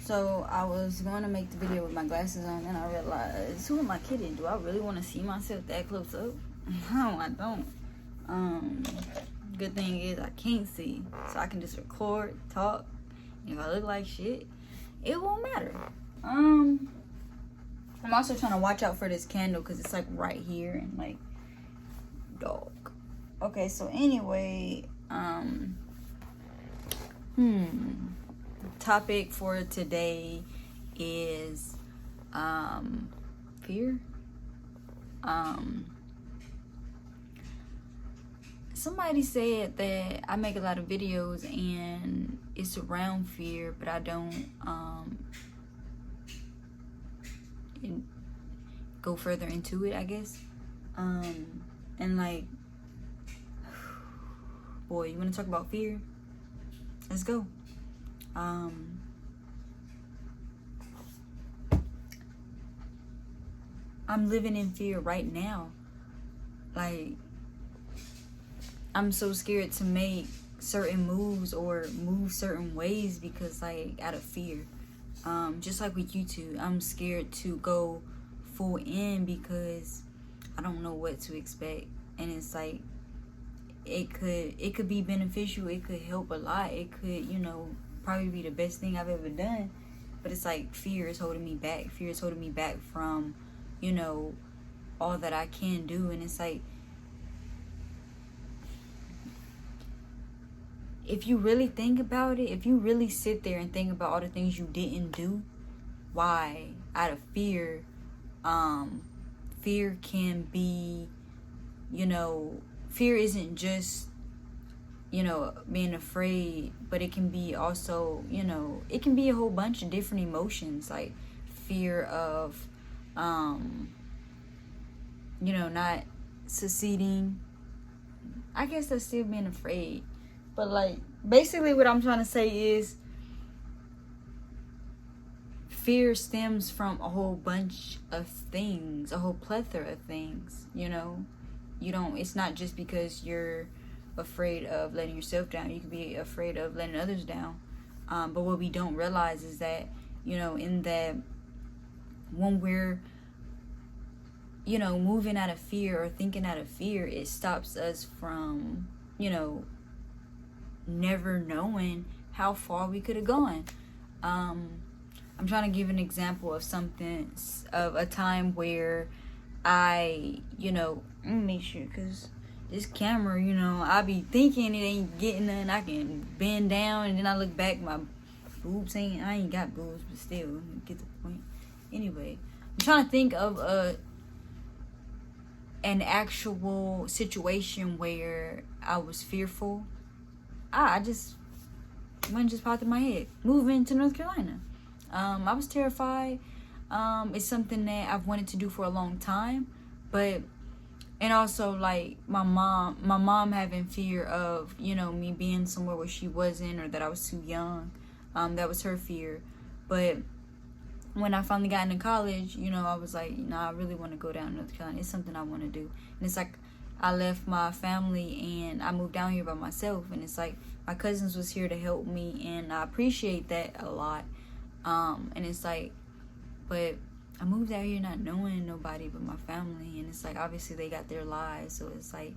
So I was going to make the video with my glasses on, and I realized, who am I kidding? Do I really want to see myself that close up? No, I don't. Good thing is I can't see, so I can just record, talk. If I look like shit, it won't matter. I'm also trying to watch out for this candle because it's like right here and like dog. Okay, so anyway, topic for today is fear. Somebody said that I make a lot of videos and it's around fear, but I don't go further into it, I guess. And like, boy, you want to talk about fear? Let's go. I'm living in fear right now. Like, I'm so scared to make certain moves or move certain ways because, like, out of fear. Just like with YouTube, I'm scared to go full in because I don't know what to expect. And it's like, it could be beneficial, it could help a lot, it could, probably be the best thing I've ever done. But it's like fear is holding me back. Fear is holding me back from, all that I can do. And it's like, if you really think about it, if you really sit there and think about all the things you didn't do, why? Out of fear. Fear can be, fear isn't just, being afraid, but it can be also, it can be a whole bunch of different emotions, like fear of, not succeeding. I guess that's still being afraid. But like, basically what I'm trying to say is fear stems from a whole bunch of things, a whole plethora of things, it's not just because you're afraid of letting yourself down. You could be afraid of letting others down. But what we don't realize is that, in that when we're, moving out of fear or thinking out of fear, it stops us from, never knowing how far we could have gone. I'm trying to give an example of something, of a time where I, let me make sure, because this camera, I be thinking it ain't getting nothing. I can bend down and then I look back, my boobs I ain't got boobs, but still, you get the point. Anyway, I'm trying to think of an actual situation where I was fearful. One just popped in my head. Moving to North Carolina. I was terrified. It's something that I've wanted to do for a long time, and also like my mom having fear of, me being somewhere where she wasn't, or that I was too young. That was her fear. But when I finally got into college, I was like, I really want to go down to North Carolina. It's something I want to do. And it's like, I left my family and I moved down here by myself. And it's like, my cousins was here to help me, and I appreciate that a lot. And it's like, but I moved out here not knowing nobody but my family. And it's like, obviously they got their lives. So it's like,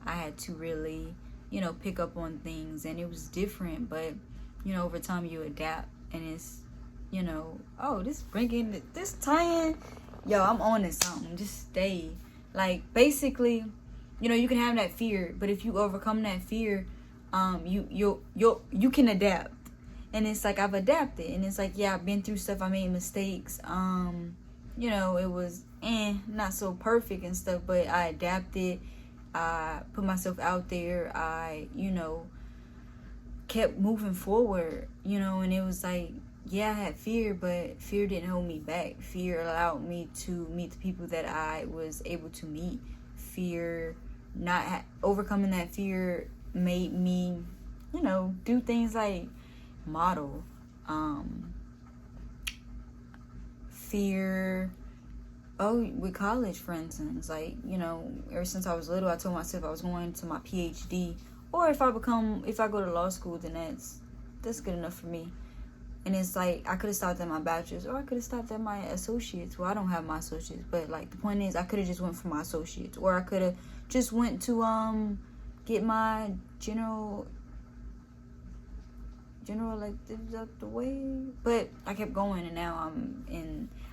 I had to really, pick up on things. And it was different. But, over time you adapt. And it's, this tying. Yo, I'm on to something. Just stay. Like, basically, you can have that fear. But if you overcome that fear, you can adapt. And it's like, I've adapted. And it's like, yeah, I've been through stuff. I made mistakes. It was not so perfect and stuff, but I adapted. I put myself out there. I, kept moving forward, and it was like, yeah, I had fear, but fear didn't hold me back. Fear allowed me to meet the people that I was able to meet. Fear, overcoming that fear made me, do things like model. Fear, with college, for instance, like, ever since I was little, I told myself I was going to my PhD, or if I go to law school, then that's good enough for me. And it's like, I could have stopped at my bachelor's, or I could have stopped at my associates. Well, I don't have my associates, but like the point is, I could have just went for my associates, or I could have just went to get my general electives out the way. But I kept going, and now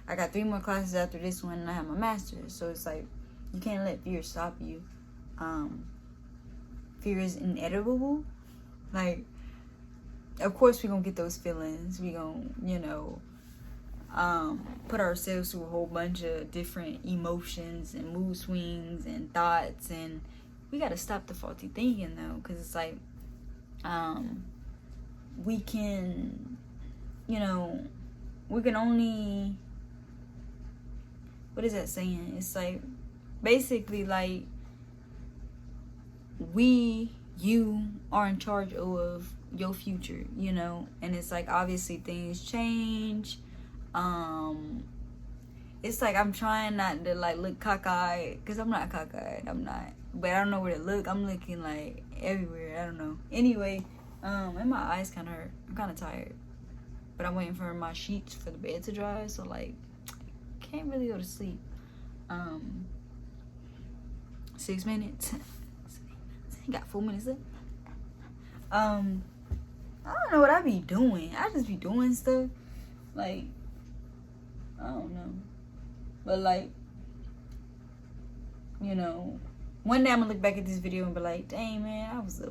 I got 3 more classes after this one, and I have my master's. So it's like, you can't let fear stop you. Fear is inevitable. Like, of course we gonna get those feelings. We gonna, put ourselves through a whole bunch of different emotions and mood swings and thoughts, and we gotta stop the faulty thinking though, because it's like, we can, we can only, what is that saying? It's like, basically like, you are in charge of your future, and it's like, obviously things change. It's like, I'm trying not to like look cockeyed, because I'm not cockeyed, but I don't know where to look. I'm looking like everywhere, I don't know. Anyway, and my eyes kind of hurt. I'm kind of tired, but I'm waiting for my sheets for the bed to dry, so like, can't really go to sleep. 6 minutes. Got 4 minutes left. I don't know what I be doing. I just be doing stuff. Like, I don't know. But like, one day I'm gonna look back at this video and be like, dang man, I was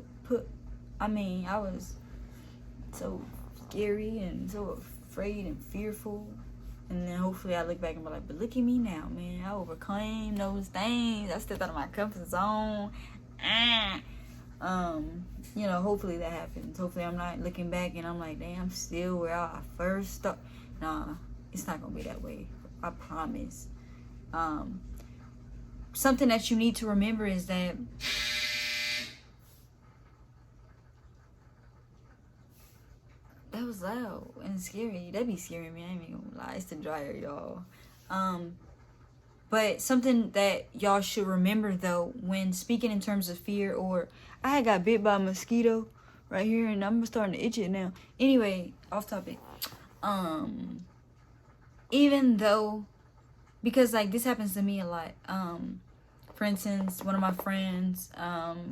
so scary and so afraid and fearful. And then hopefully I look back and be like, but look at me now, man. I overcame those things. I stepped out of my comfort zone. Hopefully that happens. Hopefully I'm not looking back and I'm like, damn, I'm still where I first started. Nah, it's not gonna be that way. I promise. Something that you need to remember is that that was loud and scary. That be scaring me. I ain't even gonna lie. It's the dryer, y'all. But something that y'all should remember though, when speaking in terms of fear, or I had got bit by a mosquito right here and I'm starting to itch it now. Anyway, off topic. Even though, because like this happens to me a lot. For instance, one of my friends,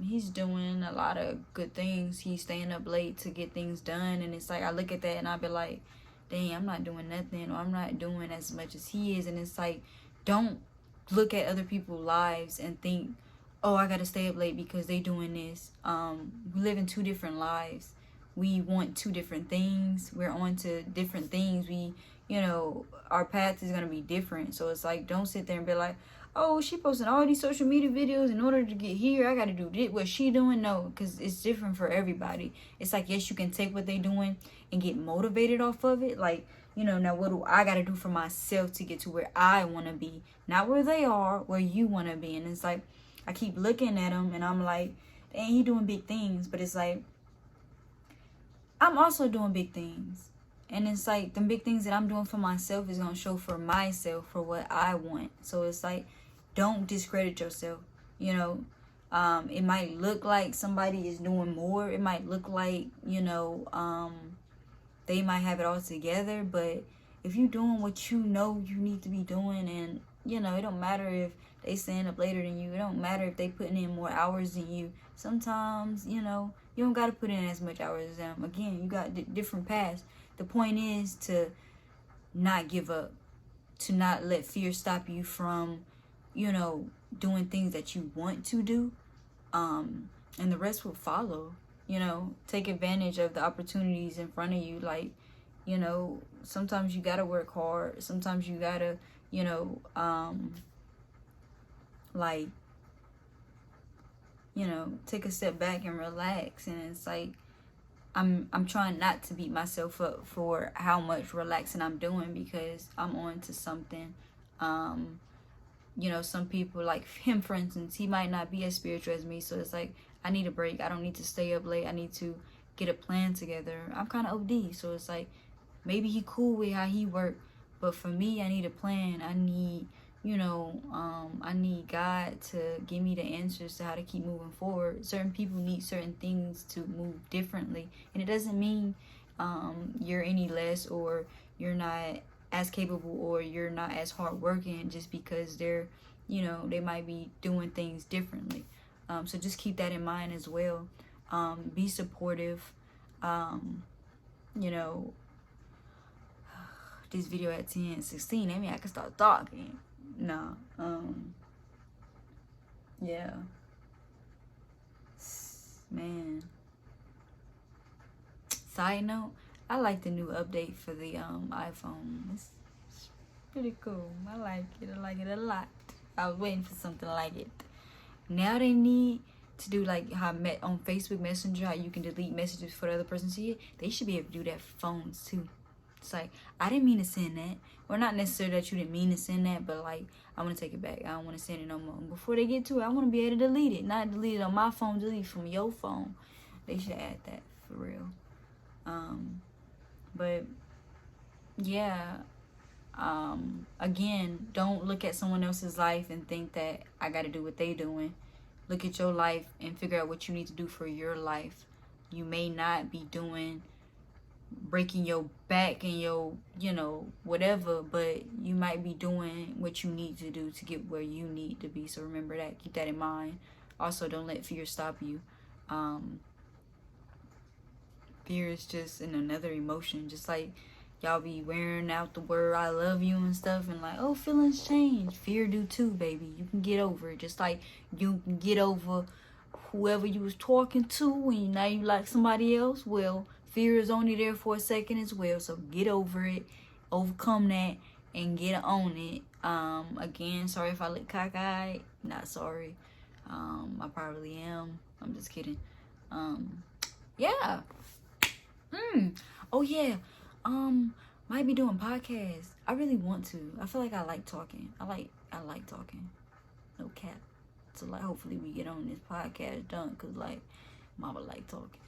he's doing a lot of good things. He's staying up late to get things done, and it's like, I look at that and I be like, dang, I'm not doing nothing, or I'm not doing as much as he is. And it's like, don't look at other people's lives and think, oh, I gotta stay up late because they doing this. We live in 2 different lives. We want 2 different things. We're on to different things. Our path is gonna be different. So it's like, don't sit there and be like, oh, she posting all these social media videos in order to get here. I gotta do this. What she doing? No, because it's different for everybody. It's like, yes, you can take what they doing and get motivated off of it. Like, now what do I gotta do for myself to get to where I want to be? Not where they are, where you want to be. And it's like, I keep looking at him and I'm like, dang, he doing big things. But it's like, I'm also doing big things. And it's like, the big things that I'm doing for myself is going to show for myself, for what I want. So it's like, don't discredit yourself. It might look like somebody is doing more. It might look like, they might have it all together. But if you're doing what you know you need to be doing, and, it don't matter if they stand up later than you. It don't matter if they putting in more hours than you. Sometimes, you don't got to put in as much hours as them. Again, you got different paths. The point is to not give up, to not let fear stop you from, doing things that you want to do. And the rest will follow. Take advantage of the opportunities in front of you. Like, sometimes you gotta work hard. Sometimes you gotta, take a step back and relax. And it's like, I'm trying not to beat myself up for how much relaxing I'm doing, because I'm on to something. Some people, like him, for instance, he might not be as spiritual as me. So it's like, I need a break. I don't need to stay up late. I need to get a plan together. I'm kind of OD. So it's like, maybe he cool with how he work. But for me, I need a plan. I need, I need God to give me the answers to how to keep moving forward. Certain people need certain things to move differently. And it doesn't mean you're any less, or you're not as capable, or you're not as hardworking, just because they're, you know, they might be doing things differently. So just keep that in mind as well. Be supportive. You know, this video at 10:16, I mean, I can start talking. No. Yeah. Man. Side note, I like the new update for the iPhone. It's pretty cool. I like it. I like it a lot. I was waiting for something like it. Now they need to do like how on Facebook Messenger, how you can delete messages for the other person to see it. They should be able to do that for phones too. It's like, I didn't mean to send that. Or not necessarily that you didn't mean to send that, but like, I want to take it back. I don't want to send it no more. Before they get to it, I want to be able to delete it. Not delete it on my phone, delete it from your phone. They should add that for real. But yeah, again, don't look at someone else's life and think that I got to do what they doing. Look at your life and figure out what you need to do for your life. You may not be breaking your back and your, you know, whatever, but you might be doing what you need to do to get where you need to be. So remember that. Keep that in mind. Also, don't let fear stop you. Fear is just another emotion. Just like y'all be wearing out the word I love you and stuff, and like, oh, feelings change. Fear do too, baby. You can get over it. Just like you can get over whoever you was talking to and now you like somebody else. Well, fear is only there for a second as well. So get over it, overcome that, and get on it. Again, sorry if I look cockeyed. Not sorry. I probably am. I'm just kidding. Yeah. Oh yeah. Might be doing podcasts. I really want to. I feel like I like talking. I like talking. No cap. So like, hopefully we get on this podcast done, cause like, mama like talking.